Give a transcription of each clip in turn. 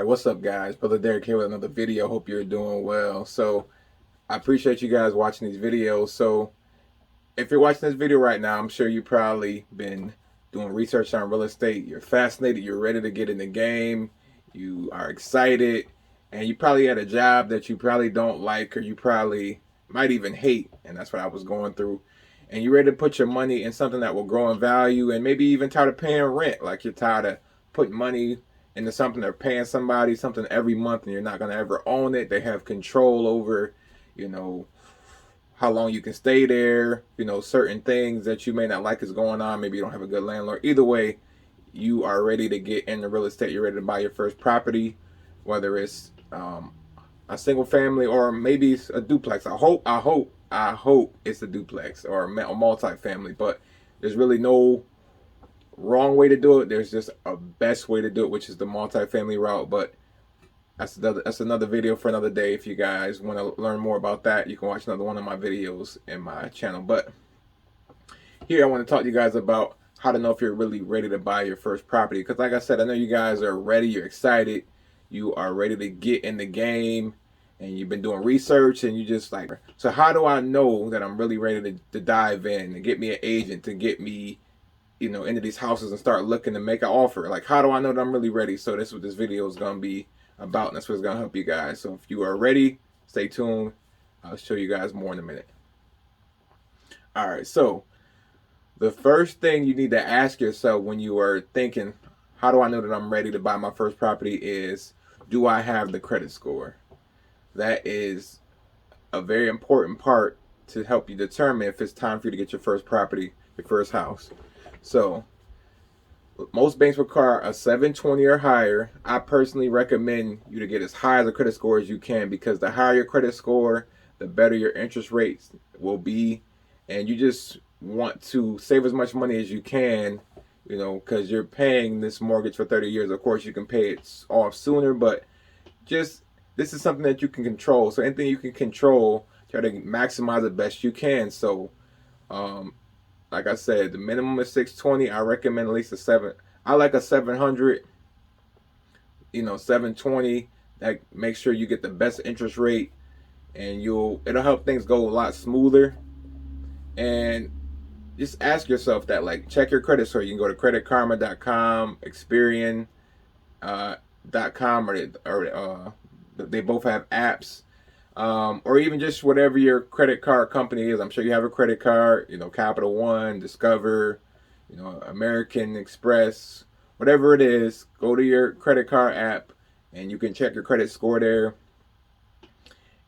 Alright, what's up guys? Brother Derek here with another video. Hope you're doing well. So I appreciate you guys watching these videos. So if you're watching this video right now, I'm sure you've probably been doing research on real estate. You're fascinated, you're ready to get in the game, you are excited, and you probably had a job that you probably don't like or you probably might even hate, and that's what I was going through. And you're ready to put your money in something that will grow in value, and maybe even tired of paying rent. Like you're tired of putting money into something they're paying somebody something every month and you're not going to ever own it. They have control over, you know, how long you can stay there, certain things that you may not like is going on. Maybe you don't have a good landlord. Either way, you are ready to get into real estate. You're ready to buy your first property, whether it's a single family or maybe it's a duplex. I hope it's a duplex or a multi-family, but there's really no wrong way to do it. There's just a best way to do it, which is the multi-family route. But that's another video for another day. If you guys want to learn more about that, you can watch another one of my videos in my channel. But here I want to talk to you guys about how to know if you're really ready to buy your first property. Because like I said, I know you guys are ready, you're excited, you are ready to get in the game, and you've been doing research and you just like, so how do I know that I'm really ready to dive in and get me an agent to get me into these houses and start looking to make an offer? Like, how do I know that I'm really ready? So this is what this video is going to be about, and that's what's going to help you guys. So if you are ready, stay tuned. I'll show you guys more in a minute. All right, so the first thing you need to ask yourself when you are thinking, how do I know that I'm ready to buy my first property, is, do I have the credit score? That is a very important part to help you determine if it's time for you to get your first property, your first house. So most banks require a 720 or higher. I personally recommend you to get as high as a credit score as you can, because the higher your credit score, the better your interest rates will be. And you just want to save as much money as you can, because you're paying this mortgage for 30 years. Of course, you can pay it off sooner, but just this is something that you can control. So anything you can control, try to maximize it best you can. So like I said, the minimum is 620. I recommend at least a 7. I like a 700, 720. That makes sure you get the best interest rate, and it'll help things go a lot smoother. And just ask yourself that, like, check your credit score. You can go to creditkarma.com, Experian.com, or they both have apps. Or even just whatever your credit card company is. I'm sure you have a credit card, Capital One, Discover, American Express, whatever it is. Go to your credit card app and you can check your credit score there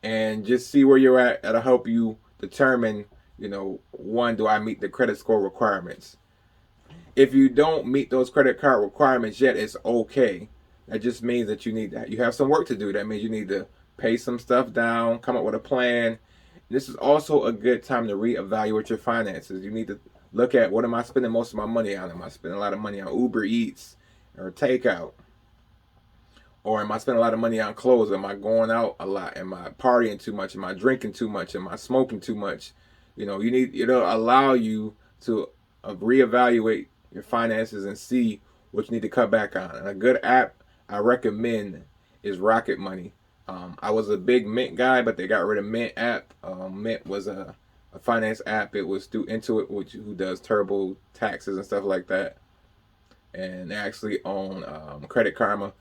and just see where you're at. That'll help you determine, one, do I meet the credit score requirements? If you don't meet those credit card requirements yet, it's okay. That just means that you have some work to do. That means you need to pay some stuff down, come up with a plan. This is also a good time to reevaluate your finances. You need to look at, what am I spending most of my money on? Am I spending a lot of money on Uber Eats or takeout? Or am I spending a lot of money on clothes? Am I going out a lot? Am I partying too much? Am I drinking too much? Am I smoking too much? It'll allow you to reevaluate your finances and see what you need to cut back on. And a good app I recommend is Rocket Money. I was a big Mint guy, but they got rid of Mint app. Mint was a finance app. It was through Intuit, who does TurboTaxes and stuff like that. And they actually own Credit Karma,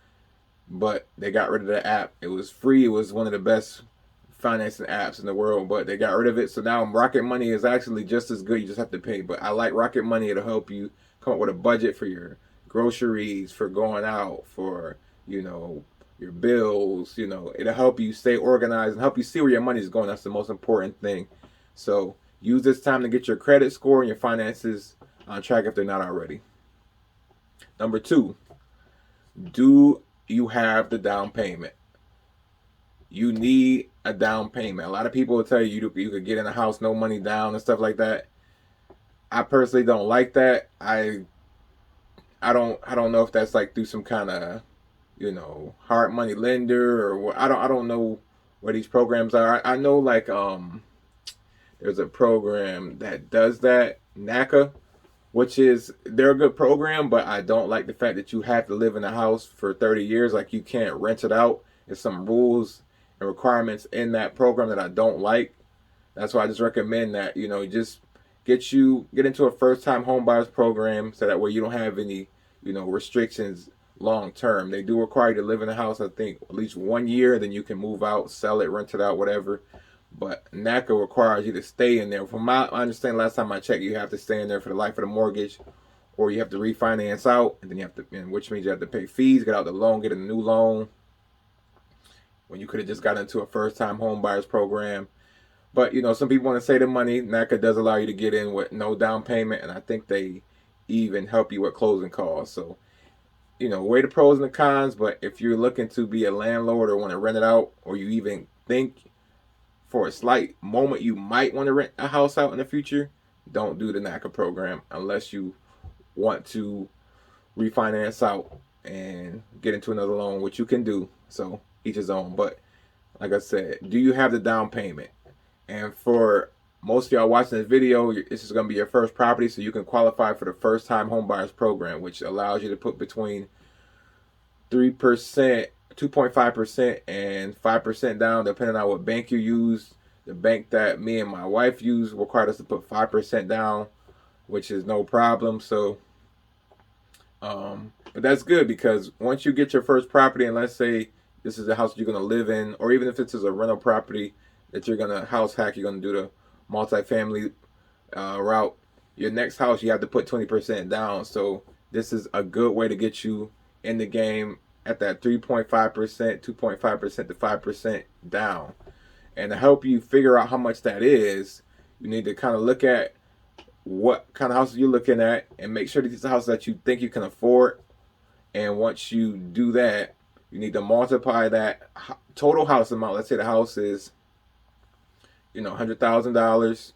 but they got rid of the app. It was free. It was one of the best financing apps in the world, but they got rid of it. So now Rocket Money is actually just as good. You just have to pay. But I like Rocket Money. It'll help you come up with a budget for your groceries, for going out, for your bills. It'll help you stay organized and help you see where your money is going. That's the most important thing. So use this time to get your credit score and your finances on track if they're not already. Number 2, do you have the down payment? You need a down payment. A lot of people will tell you you could get in a house no money down and stuff like that. I personally don't like that. I don't know if that's like through some kind of hard money lender or what. I don't know what these programs are. I know, like, there's a program that does that, NACA, which is they're a good program, but I don't like the fact that you have to live in a house for 30 years. Like you can't rent it out. There's some rules and requirements in that program that I don't like. That's why I just recommend that, just get into a first time home buyers program so that way you don't have any, restrictions long term. They do require you to live in a house, I think, at least 1 year, then you can move out, sell it, rent it out, whatever. But NACA requires you to stay in there. From my understanding, last time I checked, you have to stay in there for the life of the mortgage, or you have to refinance out, and then you have to, which means you have to pay fees, get out the loan, get a new loan. When you could have just got into a first-time home buyers program. But some people want to save the money. NACA does allow you to get in with no down payment, and I think they even help you with closing costs. So, weigh the pros and the cons. But if you're looking to be a landlord or want to rent it out, or you even think for a slight moment you might want to rent a house out in the future, don't do the NACA program unless you want to refinance out and get into another loan, which you can do. So each his own. But like I said, do you have the down payment? And for most of y'all watching this video, this is going to be your first property, so you can qualify for the first time home buyers program, which allows you to put between 3%, 2.5%, and 5% down, depending on what bank you use. The bank that me and my wife use required us to put 5% down, which is no problem. So, but that's good, because once you get your first property, and let's say this is the house you're going to live in, or even if this is a rental property that you're going to house hack, you're going to do the multifamily route, your next house, you have to put 20% down. So this is a good way to get you in the game at that 3.5%, 2.5% to 5% down. And to help you figure out how much that is, you need to kind of look at what kind of houses you're looking at and make sure that these are houses that you think you can afford. And once you do that, you need to multiply that total house amount. Let's say the house is, $100,000.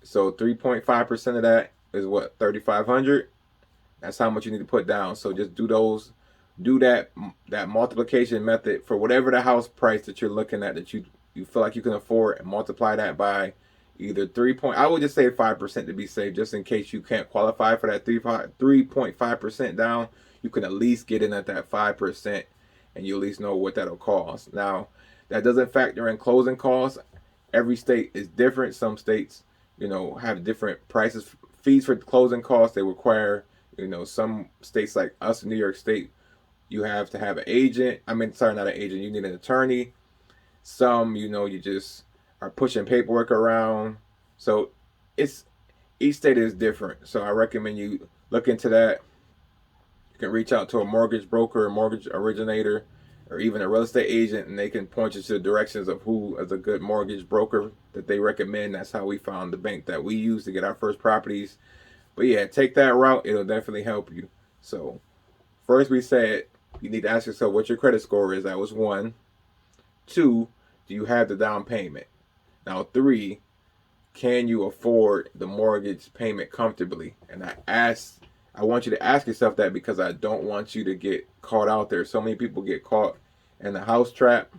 So 3.5% of that is what, 3,500. That's how much you need to put down. So just do that multiplication method for whatever the house price that you're looking at that you feel like you can afford, and multiply that by either I would just say 5% to be safe, just in case you can't qualify for that 3.5% down. You can at least get in at that 5%, and you at least know what that'll cost. Now, that doesn't factor in closing costs. Every state is different. Some states, have different prices, fees for closing costs. They require, some states like us in New York State, you have to have an agent. Not an agent. You need an attorney. Some, you just are pushing paperwork around. So each state is different. So I recommend you look into that. You can reach out to a mortgage broker, a mortgage originator, or even a real estate agent, and they can point you to the directions of who is a good mortgage broker that they recommend. That's how we found the bank that we use to get our first properties. But yeah, take that route. It'll definitely help you. So first we said you need to ask yourself what your credit score is. That was 1. 2, do you have the down payment? Now 3, can you afford the mortgage payment comfortably? And I want you to ask yourself that, because I don't want you to get caught out there. So many people get caught in the house trap,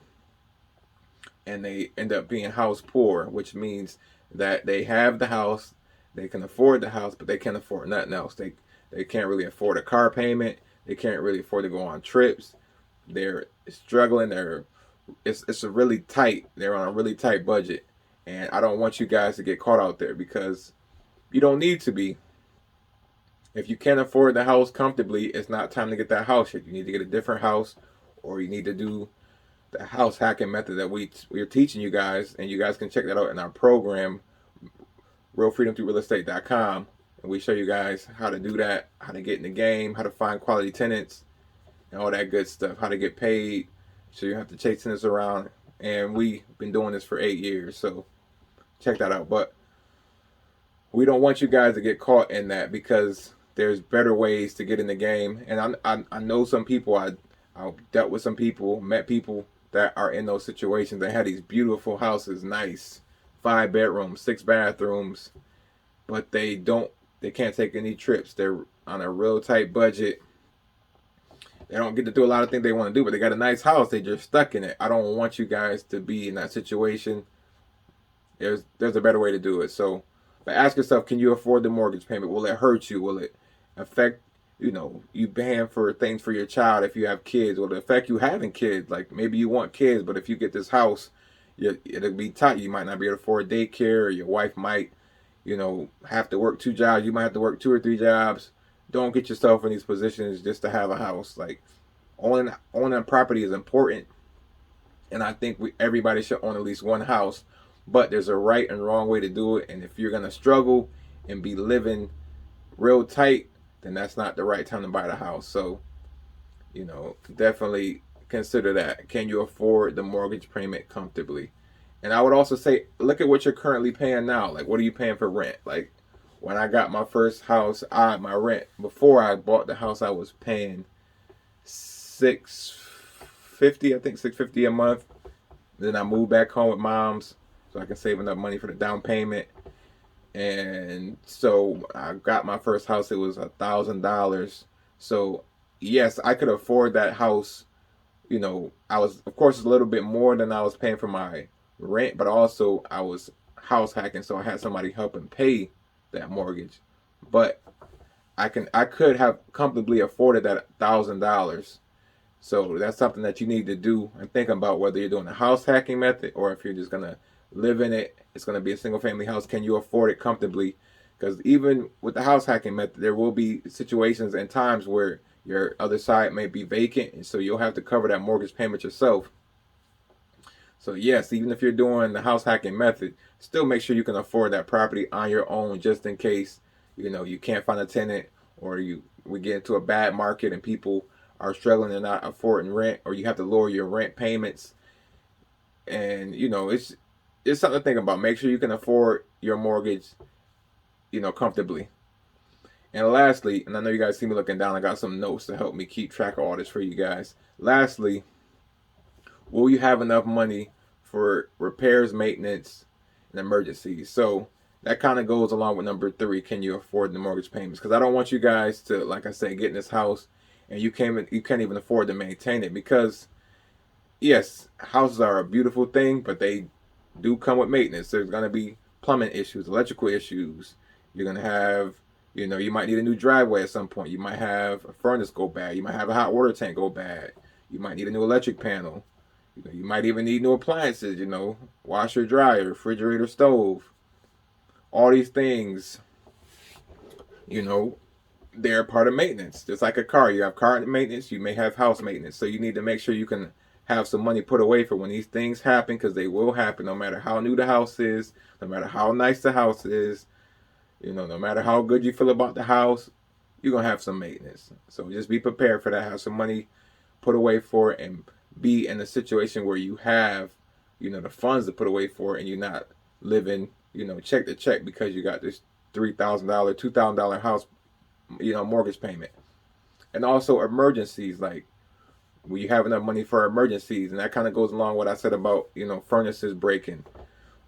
and they end up being house poor, which means that they have the house, they can afford the house, but they can't afford nothing else. They can't really afford a car payment. They can't really afford to go on trips. They're struggling. It's a really tight. They're on a really tight budget, and I don't want you guys to get caught out there, because you don't need to be. If you can't afford the house comfortably, it's not time to get that house yet. You need to get a different house, or you need to do the house hacking method that we're teaching you guys, and you guys can check that out in our program, realfreedomthroughrealestate.com, and we show you guys how to do that, how to get in the game, how to find quality tenants, and all that good stuff, how to get paid, so you don't have to chase tenants around. And we've been doing this for 8 years, so check that out. But we don't want you guys to get caught in that, because there's better ways to get in the game. And I know some people, I dealt with some people, met people that are in those situations. They had these beautiful houses, nice 5 bedrooms, 6 bathrooms, but they can't take any trips. They're on a real tight budget. They don't get to do a lot of things they want to do, but they got a nice house. They just stuck in it. I don't want you guys to be in that situation. There's a better way to do it. So But ask yourself, can you afford the mortgage payment? Will it hurt you? Will it affect, you paying for things for your child if you have kids? Will it affect you having kids? Like maybe you want kids, but if you get this house, it'll be tight. You might not be able to afford daycare, or your wife might, have to work 2 jobs. You might have to work 2 or 3 jobs. Don't get yourself in these positions just to have a house. Like owning property is important, and I think everybody should own at least one house. But there's a right and wrong way to do it, and if you're gonna struggle and be living real tight, then that's not the right time to buy the house. So, definitely consider that. Can you afford the mortgage payment comfortably? And I would also say, look at what you're currently paying now. Like, what are you paying for rent? Like, when I got my first house, my rent before I bought the house, I was paying $650, I think $650 a month. Then I moved back home with mom's, so I can save enough money for the down payment. And so I got my first house. It was $1,000. So yes, I could afford that house. I was, of course, a little bit more than I was paying for my rent, but also I was house hacking, so I had somebody helping pay that mortgage. But I could have comfortably afforded that $1,000. So that's something that you need to do and think about, whether you're doing the house hacking method or if you're just gonna live in it. It's gonna be a single family house. Can you afford it comfortably? Because even with the house hacking method, there will be situations and times where your other side may be vacant, and so you'll have to cover that mortgage payment yourself. So yes, even if you're doing the house hacking method, still make sure you can afford that property on your own, just in case you can't find a tenant, or we get into a bad market and people are struggling and not affording rent, or you have to lower your rent payments. And it's something to think about. Make sure you can afford your mortgage, comfortably. And lastly, and I know you guys see me looking down, I got some notes to help me keep track of all this for you guys. Lastly, will you have enough money for repairs, maintenance, and emergencies? So that kind of goes along with number 3. Can you afford the mortgage payments? Because I don't want you guys to, like I say, get in this house and you can't even afford to maintain it. Because yes, houses are a beautiful thing, but they do come with maintenance. There's going to be plumbing issues, electrical issues. You're going to have, you might need a new driveway at some point. You might have a furnace go bad. You might have a hot water tank go bad. You might need a new electric panel. You might even need new appliances, washer, dryer, refrigerator, stove. All these things, they're part of maintenance. Just like a car. You have car maintenance, you may have house maintenance. So you need to make sure you can have some money put away for when these things happen, because they will happen no matter how new the house is, no matter how nice the house is, no matter how good you feel about the house, you're going to have some maintenance. So just be prepared for that. Have some money put away for it, and be in a situation where you have, the funds to put away for it, and you're not living, check to check because you got this $3,000, $2,000 house, mortgage payment. And also emergencies, like will you have enough money for emergencies? And that kind of goes along with what I said about, furnaces breaking.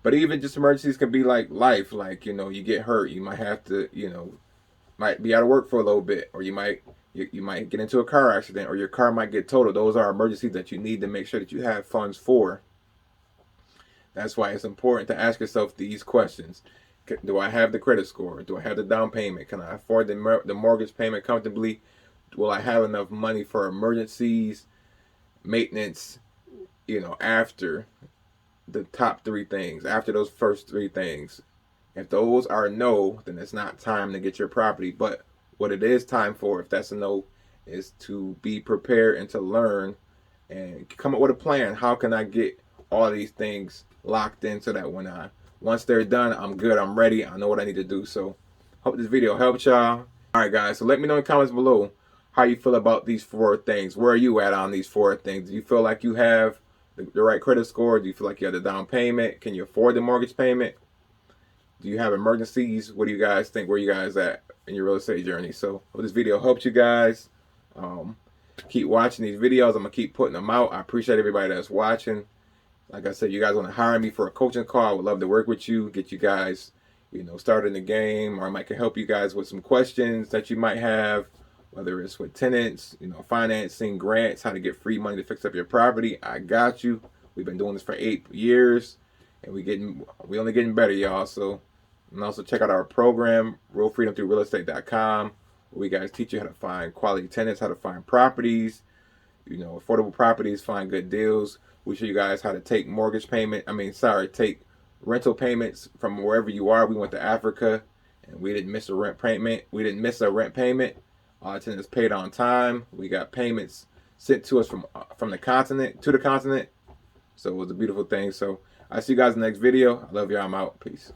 But even just emergencies can be like life, like, you get hurt, you might have to, might be out of work for a little bit, or you might get into a car accident, or your car might get totaled. Those are emergencies that you need to make sure that you have funds for. That's why it's important to ask yourself these questions. Do I have the credit score? Do I have the down payment? Can I afford the mortgage payment comfortably? Will I have enough money for emergencies, maintenance, after the top 3 things, after those first 3 things? If those are no, then it's not time to get your property. But what it is time for, if that's a no, is to be prepared and to learn and come up with a plan. How can I get all these things locked in so that once they're done, I'm good, I'm ready, I know what I need to do. So hope this video helped y'all. Alright guys, so let me know in the comments below how you feel about these 4 things. Where are you at on these 4 things? Do you feel like you have the right credit score? Do you feel like you have the down payment? Can you afford the mortgage payment? Do you have emergencies? What do you guys think? Where are you guys at in your real estate journey? So hope this video helped you guys. Keep watching these videos. I'm going to keep putting them out. I appreciate everybody that's watching. Like I said, you guys want to hire me for a coaching call, I would love to work with you, get you guys, started in the game, or I might can help you guys with some questions that you might have, whether it's with tenants, financing, grants, how to get free money to fix up your property. I got you. We've been doing this for 8 years, and we only getting better, y'all. So And also check out our program, RealFreedomThroughRealEstate.com, where we guys teach you how to find quality tenants, how to find properties, affordable properties, find good deals. We show you guys how to take take rental payments from wherever you are. We went to Africa and we didn't miss a rent payment. All the tenants paid on time. We got payments sent to us from the continent to the continent. So it was a beautiful thing. So I see you guys in the next video. I love y'all. I'm out. Peace.